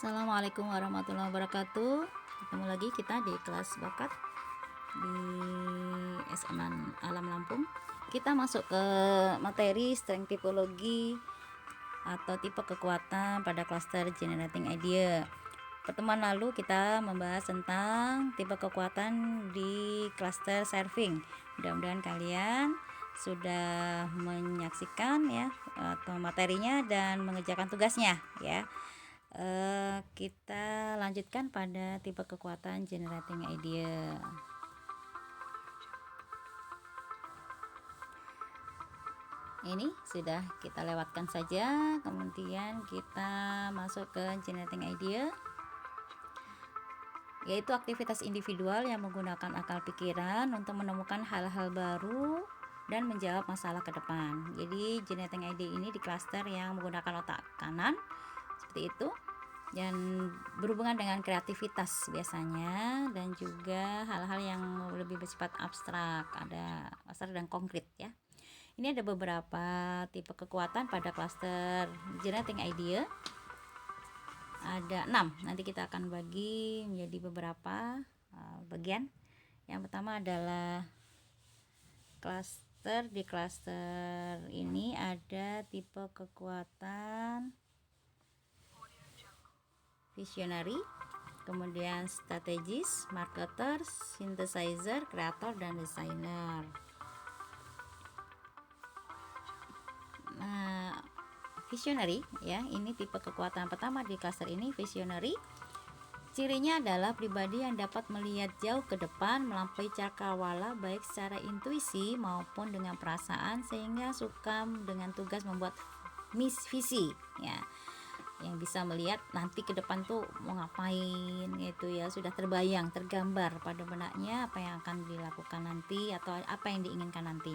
Assalamualaikum warahmatullahi wabarakatuh. Ketemu lagi kita di kelas bakat di SMA Alam Lampung. Kita masuk ke materi strength typology atau tipe kekuatan pada cluster generating idea. Pertemuan lalu kita membahas tentang tipe kekuatan di cluster serving. Mudah-mudahan kalian sudah menyaksikan ya atau materinya dan mengerjakan tugasnya ya. Kita lanjutkan pada tipe kekuatan generating idea. Ini sudah kita lewatkan saja, kemudian kita masuk ke generating idea, yaitu aktivitas individual yang menggunakan akal pikiran untuk menemukan hal-hal baru dan menjawab masalah ke depan. Jadi generating idea ini di cluster yang menggunakan otak kanan seperti itu, dan berhubungan dengan kreativitas biasanya, dan juga hal-hal yang lebih bersifat abstrak, ada abstrak dan konkret ya. Ini ada beberapa tipe kekuatan pada cluster generating idea, ada 6. Nanti kita akan bagi menjadi beberapa bagian. Yang pertama adalah di cluster ini ada tipe kekuatan visionary, kemudian strategis, marketer, synthesizer, kreator, dan designer. Nah, visionary ya, ini tipe kekuatan pertama di cluster ini, visionary. Cirinya adalah pribadi yang dapat melihat jauh ke depan melampaui cakrawala baik secara intuisi maupun dengan perasaan, sehingga suka dengan tugas membuat visi ya, yang bisa melihat nanti ke depan tuh mau ngapain gitu ya, sudah tergambar pada benaknya apa yang akan dilakukan nanti atau apa yang diinginkan nanti.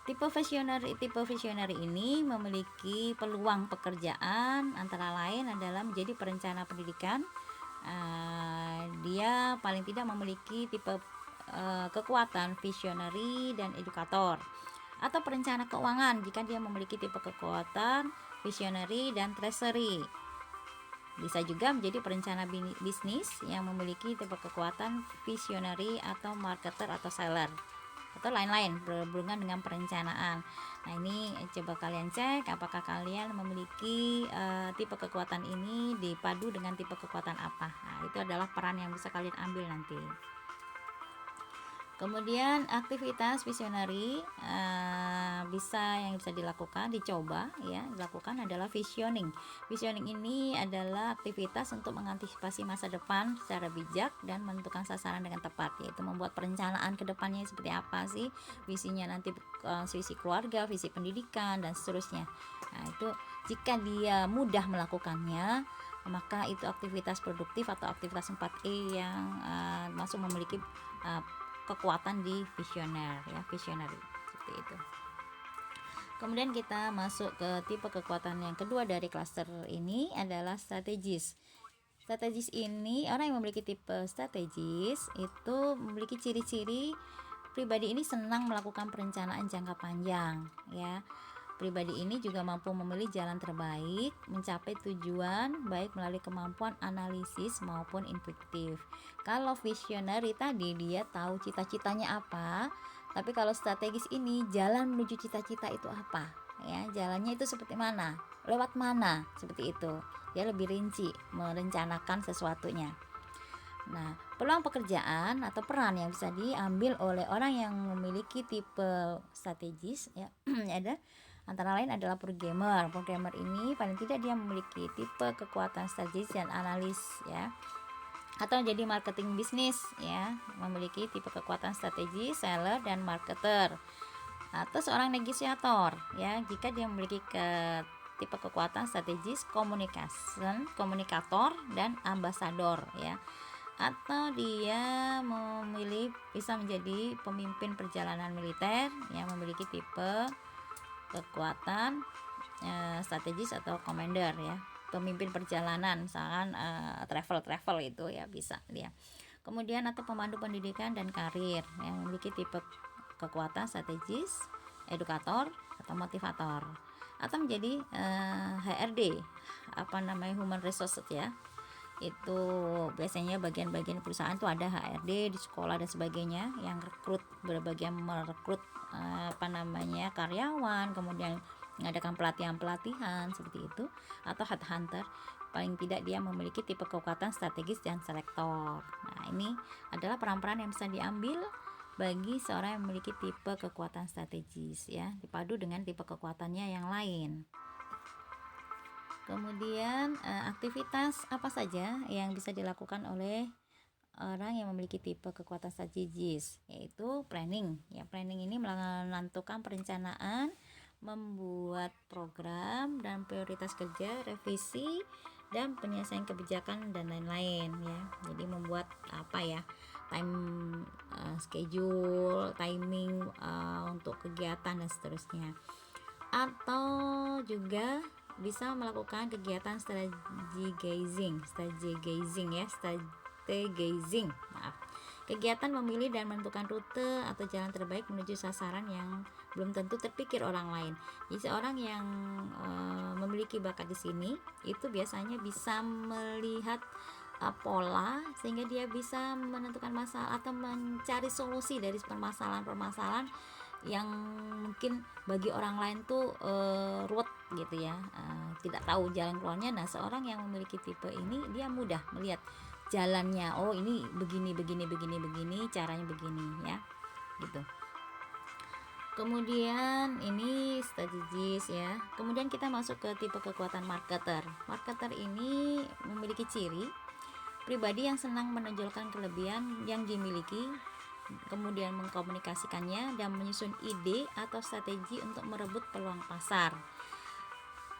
Tipe visionary ini memiliki peluang pekerjaan antara lain adalah menjadi perencana pendidikan. Dia paling tidak memiliki tipe kekuatan visionary dan edukator, atau perencana keuangan jika dia memiliki tipe kekuatan visionary dan treasury. Bisa juga menjadi perencana bisnis yang memiliki tipe kekuatan visionary atau marketer atau seller, atau lain-lain berhubungan dengan perencanaan. Nah, ini coba kalian cek apakah kalian memiliki tipe kekuatan ini dipadu dengan tipe kekuatan apa. Nah, itu adalah peran yang bisa kalian ambil nanti. Kemudian aktivitas visionary yang bisa dicoba ya, dilakukan adalah visioning. Visioning ini adalah aktivitas untuk mengantisipasi masa depan secara bijak dan menentukan sasaran dengan tepat, yaitu membuat perencanaan ke depannya seperti apa sih visinya nanti, visi keluarga, visi pendidikan, dan seterusnya. Nah, itu jika dia mudah melakukannya, maka itu aktivitas produktif atau aktivitas 4E yang masuk memiliki kekuatan di visionary seperti itu. Kemudian kita masuk ke tipe kekuatan yang kedua dari cluster ini adalah strategis. Strategis ini, orang yang memiliki tipe strategis itu memiliki ciri-ciri pribadi ini senang melakukan perencanaan jangka panjang ya. Pribadi ini juga mampu memilih jalan terbaik mencapai tujuan baik melalui kemampuan analisis maupun intuitif. Kalau visionary tadi dia tahu cita-citanya apa, tapi kalau strategis ini jalan menuju cita-cita itu apa ya, jalannya itu seperti mana, lewat mana, seperti itu. Dia lebih rinci merencanakan sesuatunya. Nah, peluang pekerjaan atau peran yang bisa diambil oleh orang yang memiliki tipe strategis ya ada antara lain adalah programmer. Programmer ini paling tidak dia memiliki tipe kekuatan strategis dan analis ya, atau jadi marketing bisnis ya, memiliki tipe kekuatan strategis, seller, dan marketer. Atau seorang negosiator ya, jika dia memiliki tipe kekuatan strategis, komunikator, dan ambasador ya. Atau dia bisa menjadi pemimpin perjalanan militer yang memiliki tipe kekuatan strategis atau commander ya, pemimpin perjalanan, misalkan travel itu ya bisa dia. Kemudian atau pemandu pendidikan dan karir yang memiliki tipe kekuatan strategis, edukator, atau motivator. atau menjadi HRD, human resource ya. Itu biasanya bagian-bagian perusahaan tuh ada HRD di sekolah dan sebagainya yang merekrut karyawan, kemudian mengadakan pelatihan-pelatihan seperti itu. Atau headhunter, paling tidak dia memiliki tipe kekuatan strategis dan selektor. Nah, ini adalah peran-peran yang bisa diambil bagi seorang yang memiliki tipe kekuatan strategis ya, dipadu dengan tipe kekuatannya yang lain. Kemudian aktivitas apa saja yang bisa dilakukan oleh orang yang memiliki tipe kekuatan strategis, yaitu planning. Ya, planning ini menentukan perencanaan, membuat program dan prioritas kerja, revisi dan penyelesaian kebijakan dan lain-lain ya. Jadi membuat time schedule, timing untuk kegiatan dan seterusnya. Atau juga bisa melakukan kegiatan strategizing, kegiatan memilih dan menentukan rute atau jalan terbaik menuju sasaran yang belum tentu terpikir orang lain. Jadi seorang yang memiliki bakat di sini itu biasanya bisa melihat pola sehingga dia bisa menentukan masalah atau mencari solusi dari permasalahan-permasalahan yang mungkin bagi orang lain tuh ruwet gitu ya, tidak tahu jalan keluarnya. Nah, seorang yang memiliki tipe ini dia mudah melihat jalannya, oh ini begini caranya begini ya gitu. Kemudian ini strategis ya. Kemudian kita masuk ke tipe kekuatan marketer. Marketer ini memiliki ciri pribadi yang senang menonjolkan kelebihan yang dimiliki, kemudian mengkomunikasikannya dan menyusun ide atau strategi untuk merebut peluang pasar.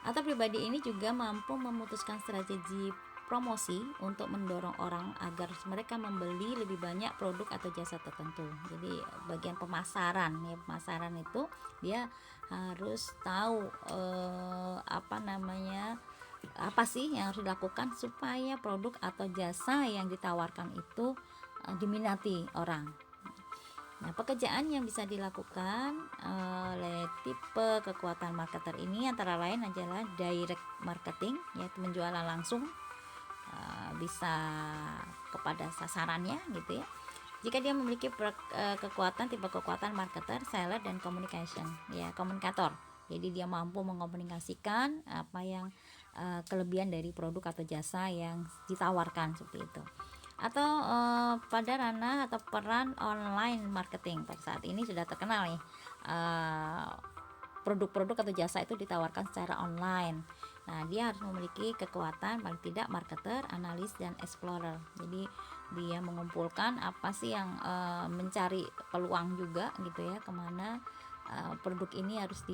Atau pribadi ini juga mampu memutuskan strategi promosi untuk mendorong orang agar mereka membeli lebih banyak produk atau jasa tertentu. Jadi bagian pemasaran ya, pemasaran itu dia harus tahu apa sih yang harus dilakukan supaya produk atau jasa yang ditawarkan itu diminati orang. Nah, pekerjaan yang bisa dilakukan oleh tipe kekuatan marketer ini antara lain adalah direct marketing, yaitu menjualan langsung, bisa kepada sasarannya gitu ya. Jika dia memiliki tipe kekuatan marketer, seller dan communication, ya komunikator. Jadi dia mampu mengkomunikasikan apa yang kelebihan dari produk atau jasa yang ditawarkan seperti itu. Atau pada ranah atau peran online marketing, pada saat ini sudah terkenal nih, produk-produk atau jasa itu ditawarkan secara online. Nah, dia harus memiliki kekuatan paling tidak marketer, analis dan explorer. Jadi dia mengumpulkan apa sih yang mencari peluang juga gitu ya, kemana produk ini harus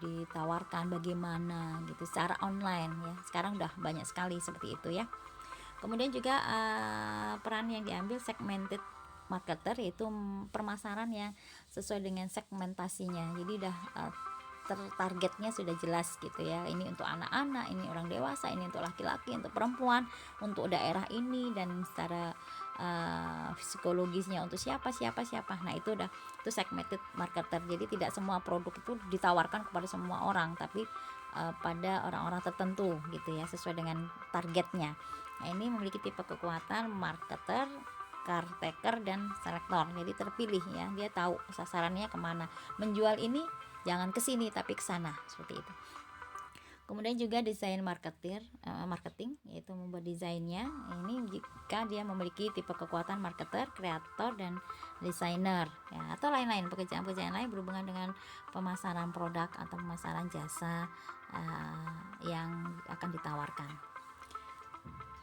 ditawarkan, bagaimana gitu secara online ya. Sekarang udah banyak sekali seperti itu ya. Kemudian juga peran yang diambil segmented marketer, yaitu permasalahan yang sesuai dengan segmentasinya. Jadi udah targetnya sudah jelas gitu ya. Ini untuk anak-anak, ini orang dewasa, ini untuk laki-laki, untuk perempuan, untuk daerah ini, dan secara psikologisnya untuk siapa. Nah, itu segmented marketer. Jadi tidak semua produk itu ditawarkan kepada semua orang, tapi pada orang-orang tertentu gitu ya, sesuai dengan targetnya. Nah, ini memiliki tipe kekuatan marketer, caretaker dan selektor. Jadi terpilih ya, dia tahu sasarannya kemana. Menjual ini jangan ke sini tapi ke sana, seperti itu. Kemudian juga desain marketing, yaitu membuat desainnya. Ini jika dia memiliki tipe kekuatan marketer, kreator dan desainer ya, atau lain-lain pekerjaan-pekerjaan lain berhubungan dengan pemasaran produk atau pemasaran jasa yang akan ditawarkan.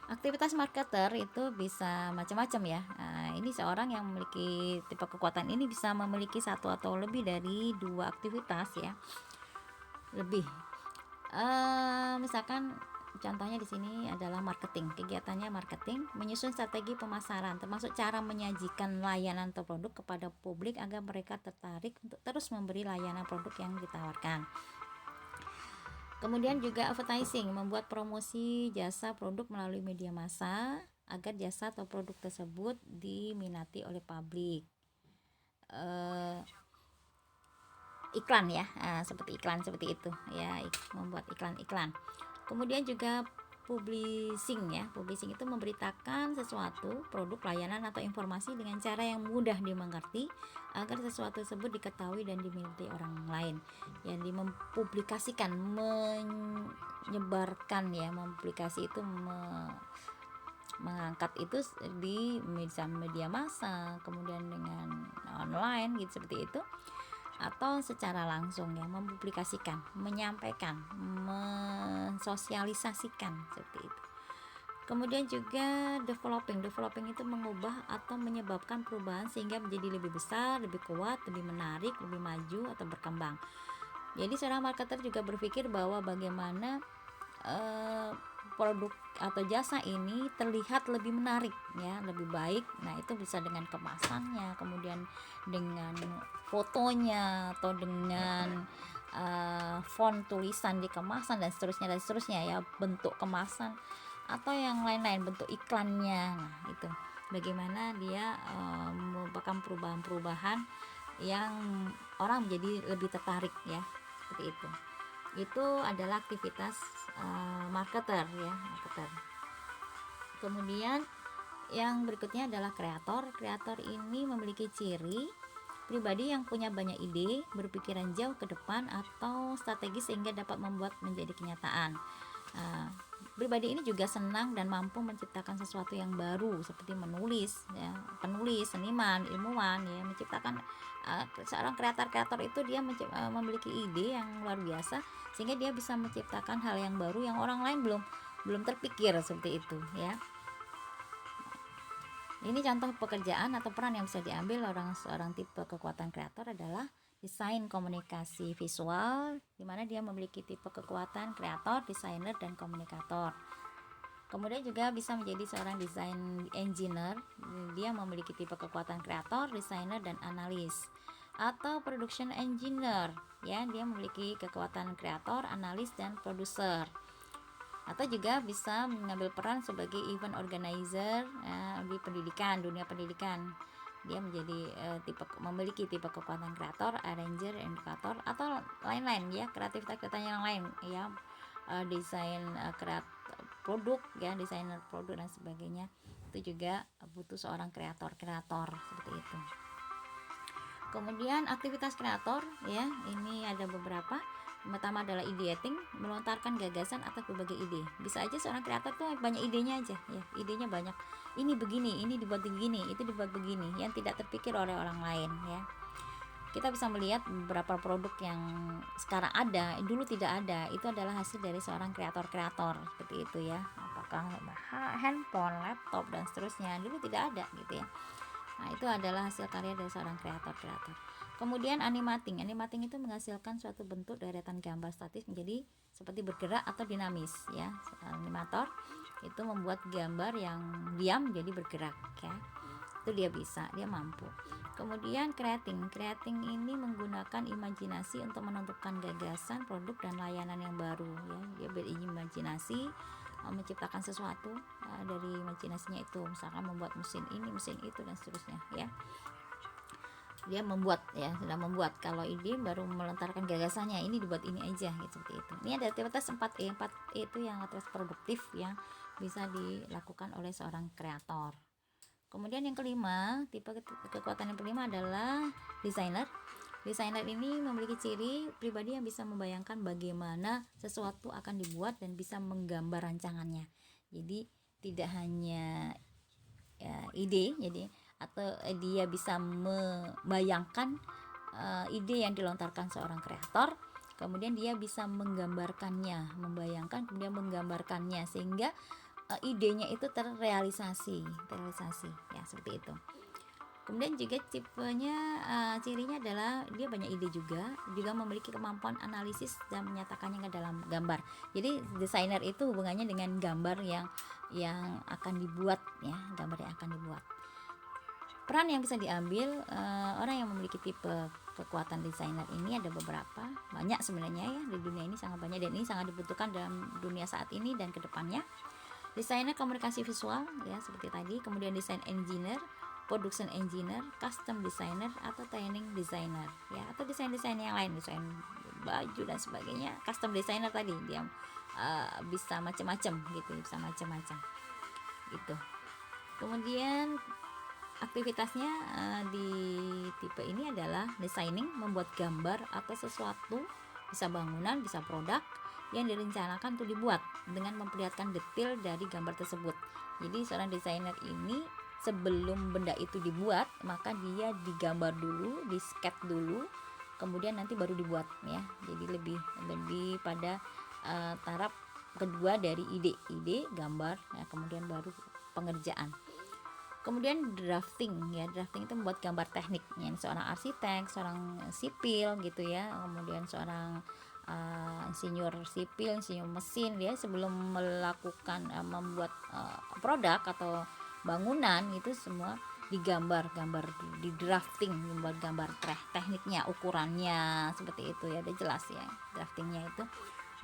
Aktivitas marketer itu bisa macam-macam ya. Ini seorang yang memiliki tipe kekuatan ini bisa memiliki satu atau lebih dari 2 aktivitas ya. Lebih. Misalkan contohnya di sini adalah marketing. Kegiatannya marketing, menyusun strategi pemasaran termasuk cara menyajikan layanan atau produk kepada publik agar mereka tertarik untuk terus memberi layanan produk yang ditawarkan. Kemudian juga advertising, membuat promosi jasa produk melalui media massa agar jasa atau produk tersebut diminati oleh publik. iklan ya, seperti iklan seperti itu ya, membuat iklan-iklan. Kemudian juga publishing ya. Publishing itu memberitakan sesuatu, produk, layanan atau informasi dengan cara yang mudah dimengerti agar sesuatu tersebut diketahui dan diminati orang lain. Yang mempublikasikan, menyebarkan ya, mempublikasi itu mengangkat itu di media massa, kemudian dengan online gitu, seperti itu, atau secara langsung ya, mempublikasikan, menyampaikan, mensosialisasikan seperti itu. Kemudian juga developing itu mengubah atau menyebabkan perubahan sehingga menjadi lebih besar, lebih kuat, lebih menarik, lebih maju atau berkembang. Jadi seorang marketer juga berpikir bahwa bagaimana produk atau jasa ini terlihat lebih menarik ya, lebih baik. Nah, itu bisa dengan kemasannya, kemudian dengan fotonya, atau dengan font tulisan di kemasan dan seterusnya ya, bentuk kemasan atau yang lain-lain, bentuk iklannya. Nah, itu bagaimana dia merupakan perubahan-perubahan yang orang menjadi lebih tertarik ya, seperti itu. Itu adalah aktivitas marketer ya, marketer. Kemudian yang berikutnya adalah kreator. Kreator ini memiliki ciri pribadi yang punya banyak ide, berpikiran jauh ke depan atau strategis sehingga dapat membuat menjadi kenyataan. Pribadi ini juga senang dan mampu menciptakan sesuatu yang baru seperti menulis ya, penulis, seniman, ilmuwan ya, menciptakan seorang kreator itu dia memiliki ide yang luar biasa sehingga dia bisa menciptakan hal yang baru yang orang lain belum terpikir, seperti itu ya. Ini contoh pekerjaan atau peran yang bisa diambil seorang tipe kekuatan kreator adalah desain komunikasi visual, di mana dia memiliki tipe kekuatan kreator, desainer, dan komunikator. Kemudian juga bisa menjadi seorang design engineer, dia memiliki tipe kekuatan kreator, desainer, dan analis. Atau production engineer, ya, dia memiliki kekuatan kreator, analis, dan produser. Atau juga bisa mengambil peran sebagai event organizer di dunia pendidikan. Dia menjadi memiliki tipe kekuatan kreator, arranger, edukator, atau lain-lain ya, kreativitas yang lain ya, desain produk ya, desainer produk dan sebagainya. Itu juga butuh seorang kreator seperti itu. Kemudian aktivitas kreator ya, ini ada beberapa. Yang pertama adalah ideating, melontarkan gagasan atas berbagai ide. Bisa aja seorang kreator tuh banyak idenya aja ya, idenya banyak. Ini begini, ini dibuat begini, itu dibuat begini, yang tidak terpikir oleh orang lain ya. Kita bisa melihat beberapa produk yang sekarang ada, dulu tidak ada. Itu adalah hasil dari seorang kreator seperti itu ya. Apakah handphone, laptop, dan seterusnya, dulu tidak ada gitu ya. Nah, itu adalah hasil karya dari seorang kreator. Kemudian animating itu menghasilkan suatu bentuk deretan gambar statis menjadi seperti bergerak atau dinamis ya. Animator itu membuat gambar yang diam jadi bergerak ya. Itu dia mampu. Kemudian creating ini menggunakan imajinasi untuk menentukan gagasan, produk, dan layanan yang baru ya. Dia berimajinasi menciptakan sesuatu dari imajinasinya itu, misalkan membuat mesin ini, mesin itu, dan seterusnya ya. Dia sudah membuat. Kalau ide baru melontarkan gagasannya, ini dibuat ini aja gitu, seperti itu. Ini ada aktivitas 4E itu yang aktivitas produktif yang bisa dilakukan oleh seorang kreator. Kemudian yang kelima, tipe kekuatan yang kelima adalah desainer. Desainer ini memiliki ciri pribadi yang bisa membayangkan bagaimana sesuatu akan dibuat dan bisa menggambar rancangannya. Jadi tidak hanya ide, jadi atau dia bisa membayangkan ide yang dilontarkan seorang kreator, kemudian dia bisa menggambarkannya, membayangkan kemudian menggambarkannya sehingga idenya itu terrealisasi ya, seperti itu. Kemudian juga cirinya adalah dia banyak ide juga memiliki kemampuan analisis dan menyatakannya ke dalam gambar. Jadi desainer itu hubungannya dengan gambar yang akan dibuat ya, gambar yang akan dibuat. Peran yang bisa diambil orang yang memiliki tipe kekuatan desainer ini ada beberapa, banyak sebenarnya ya, di dunia ini sangat banyak, dan ini sangat dibutuhkan dalam dunia saat ini dan kedepannya. Desainer komunikasi visual ya, seperti tadi. Kemudian desain engineer production engineer, custom designer, atau training designer ya, atau desain-desain yang lain, desain baju dan sebagainya. Custom designer tadi dia bisa macam-macam gitu, bisa macam-macam gitu. Kemudian aktivitasnya di tipe ini adalah designing, membuat gambar atau sesuatu, bisa bangunan, bisa produk yang direncanakan untuk dibuat dengan memperlihatkan detail dari gambar tersebut. Jadi seorang desainer ini sebelum benda itu dibuat, maka dia digambar dulu, di sketch dulu, kemudian nanti baru dibuat ya. Jadi lebih pada taraf kedua dari ide gambar ya, kemudian baru pengerjaan. Kemudian drafting ya, drafting itu membuat gambar tekniknya, seorang arsitek, seorang sipil gitu ya, kemudian seorang insinyur sipil, insinyur mesin, dia sebelum melakukan membuat produk atau bangunan itu semua digambar di drafting, membuat gambar tekniknya, ukurannya seperti itu ya, udah jelas ya, draftingnya itu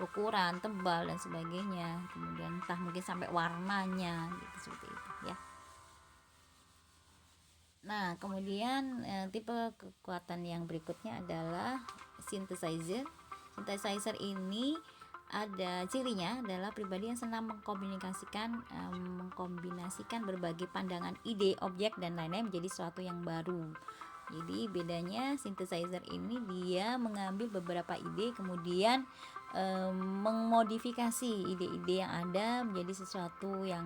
ukuran, tebal dan sebagainya, kemudian entah mungkin sampai warnanya gitu, seperti itu ya. Nah, kemudian tipe kekuatan yang berikutnya adalah synthesizer. Synthesizer ini ada cirinya adalah pribadi yang senang mengkombinasikan berbagai pandangan, ide, objek dan lain-lain menjadi sesuatu yang baru. Jadi bedanya synthesizer ini dia mengambil beberapa ide kemudian memodifikasi ide-ide yang ada menjadi sesuatu yang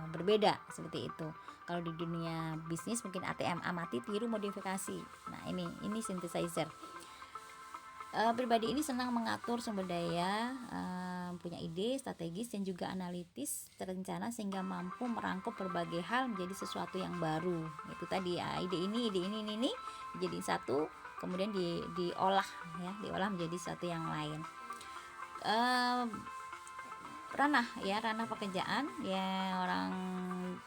berbeda seperti itu. Kalau di dunia bisnis mungkin ATM, amati, tiru, modifikasi. Nah ini synthesizer. Pribadi ini senang mengatur sumber daya, punya ide strategis dan juga analitis terencana sehingga mampu merangkum berbagai hal menjadi sesuatu yang baru. Itu tadi ya, ide ini jadi satu, kemudian diolah menjadi sesuatu yang lain. Ranah pekerjaan ya, orang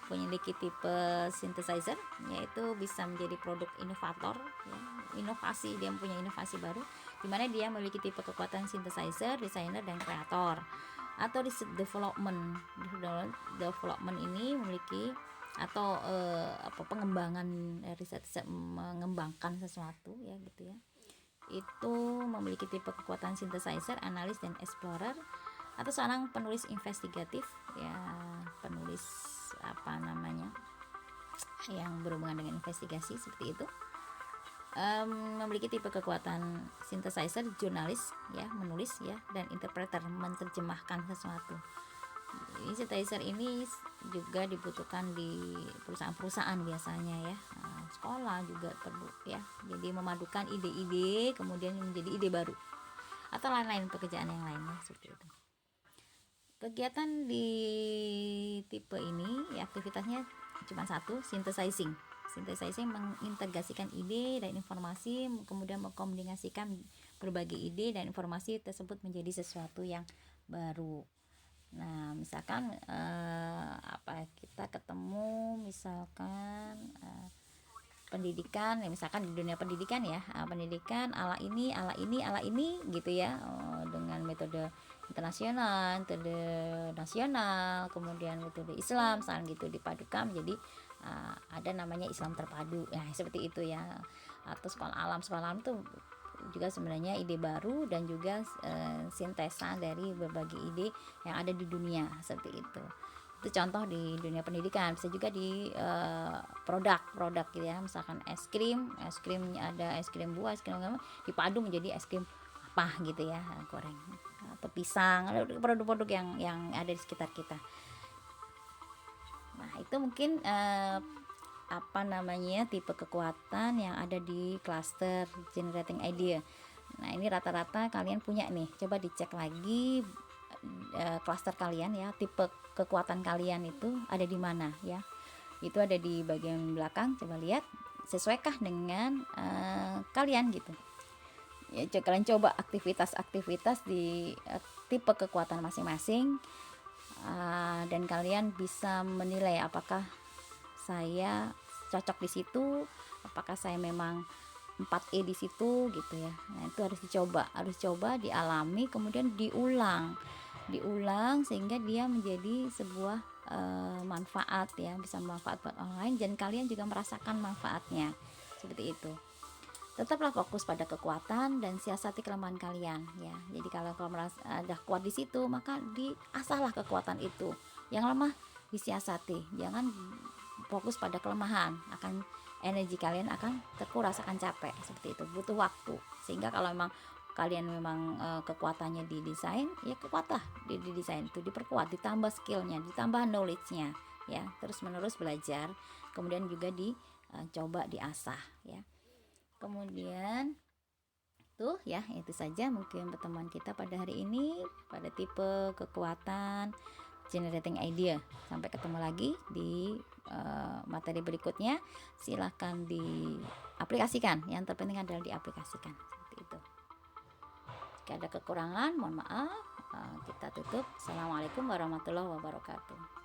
memiliki tipe synthesizer yaitu bisa menjadi produk inovator ya, inovasi, dia mempunyai inovasi baru di mana dia memiliki tipe kekuatan synthesizer, desainer dan kreator. Atau research development ini memiliki atau pengembangan riset, mengembangkan sesuatu ya gitu ya. Itu memiliki tipe kekuatan synthesizer, analis dan explorer. Atau seorang penulis investigatif ya, penulis yang berhubungan dengan investigasi seperti itu. Memiliki tipe kekuatan synthesizer, jurnalis ya, menulis ya, dan interpreter, menerjemahkan sesuatu. Ini synthesizer ini juga dibutuhkan di perusahaan-perusahaan biasanya ya, sekolah juga perlu ya. Jadi memadukan ide-ide kemudian menjadi ide baru atau lain-lain pekerjaan yang lainnya seperti itu. Kegiatan di tipe ini ya, aktivitasnya cuma satu, synthesizing mengintegrasikan ide dan informasi, kemudian mengkomunikasikan berbagai ide dan informasi tersebut menjadi sesuatu yang baru. Nah misalkan kita ketemu misalkan pendidikan ya, misalkan di dunia pendidikan ya, pendidikan ala ini gitu ya, dengan metode internasional, metode nasional, kemudian metode Islam, saling gitu dipadukan menjadi ada namanya Islam terpadu ya, seperti itu ya. Atau sekolah alam itu juga sebenarnya ide baru dan juga sintesa dari berbagai ide yang ada di dunia seperti itu. Itu contoh di dunia pendidikan. Bisa juga di produk gitu ya, misalkan es krim ada es krim buah, es krim dipadu menjadi es krim apa gitu ya, goreng atau pisang, ada produk-produk yang ada di sekitar kita. Nah itu mungkin tipe kekuatan yang ada di cluster generating idea. Nah ini rata-rata kalian punya nih, coba dicek lagi cluster kalian ya, tipe kekuatan kalian itu ada di mana ya. Itu ada di bagian belakang, coba lihat sesuaikah dengan kalian gitu ya. Kalian coba aktivitas di tipe kekuatan masing-masing, dan kalian bisa menilai apakah saya cocok di situ, apakah saya memang 4E di situ gitu ya. Nah itu harus dicoba dialami, kemudian diulang diulang sehingga dia menjadi sebuah manfaat ya, bisa bermanfaat buat orang lain dan kalian juga merasakan manfaatnya. Seperti itu. Tetaplah fokus pada kekuatan dan siasati kelemahan kalian ya. Jadi kalau merasa ada kuat di situ, maka diasahlah kekuatan itu. Yang lemah disiasati. Jangan fokus pada kelemahan, akan energi kalian akan terkuras, akan capek. Seperti itu, butuh waktu. Sehingga kalau memang kalian memang kekuatannya didesain, ya kekuatlah didesain itu, diperkuat, ditambah skillnya, ditambah knowledge-nya ya, terus menerus belajar, kemudian juga dicoba diasah ya. Kemudian tuh ya, itu saja mungkin pertemuan kita pada hari ini pada tipe kekuatan generating idea. Sampai ketemu lagi di materi berikutnya. Silahkan diaplikasikan. Yang terpenting adalah diaplikasikan. Seperti itu. Jika ada kekurangan, mohon maaf. Kita tutup. Assalamualaikum warahmatullahi wabarakatuh.